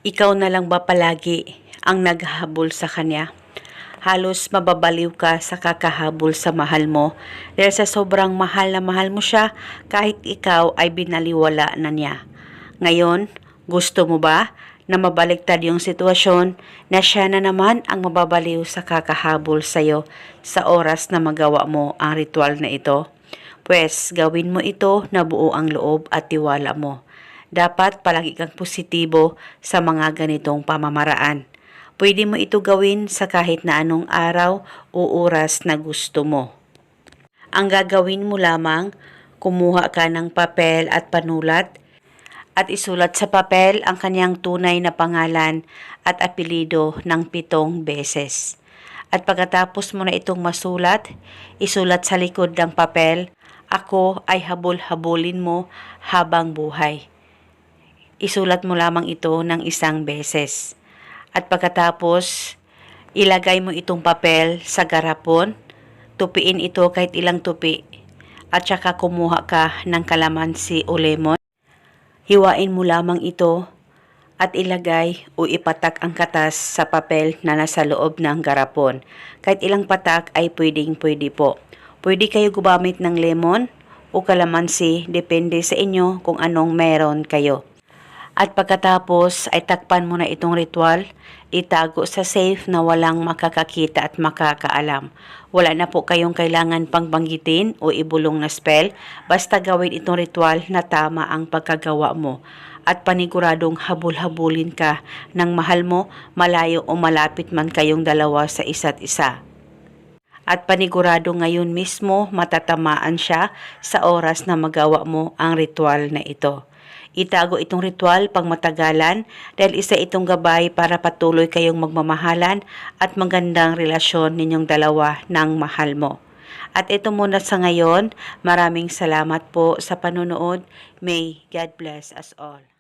Ikaw na lang ba palagi ang naghahabol sa kanya? Halos mababaliw ka sa kakahabol sa mahal mo dahil sa sobrang mahal na mahal mo siya kahit ikaw ay binaliwala na niya. Ngayon, gusto mo ba na mabaliktad yung sitwasyon na siya na naman ang mababaliw sa kakahabol sa'yo sa oras na magawa mo ang ritual na ito? Pwes, gawin mo ito na buo ang loob at tiwala mo. Dapat palagi kang positibo sa mga ganitong pamamaraan. Pwede mo ito gawin sa kahit na anong araw o oras na gusto mo. Ang gagawin mo lamang, kumuha ka ng papel at panulat at isulat sa papel ang kanyang tunay na pangalan at apelido ng 7 beses. At pagkatapos mo na itong masulat, isulat sa likod ng papel, "Ako ay habol-habulin mo habang buhay." Isulat mo lamang ito ng 1 beses. At pagkatapos, ilagay mo itong papel sa garapon, tupiin ito kahit ilang tupi, at saka kumuha ka ng kalamansi o lemon. Hiwain mo lamang ito at ilagay o ipatak ang katas sa papel na nasa loob ng garapon. Kahit ilang patak ay pwedeng-pwede po. Pwede kayo gumamit ng lemon o kalamansi, depende sa inyo kung anong meron kayo. At pagkatapos ay takpan mo na itong ritual, itago sa safe na walang makakakita at makakaalam. Wala na po kayong kailangan pang banggitin o ibulong na spell, basta gawin itong ritual na tama ang pagkagawa mo. At paniguradong habul-habulin ka ng mahal mo, malayo o malapit man kayong dalawa sa isa't isa. At panigurado ngayon mismo matatamaan siya sa oras na magawa mo ang ritual na ito. Itago itong ritual pang matagalan dahil isa itong gabay para patuloy kayong magmamahalan at magandang relasyon ninyong dalawa ng mahal mo. At ito muna sa ngayon, maraming salamat po sa panonood. May God bless us all.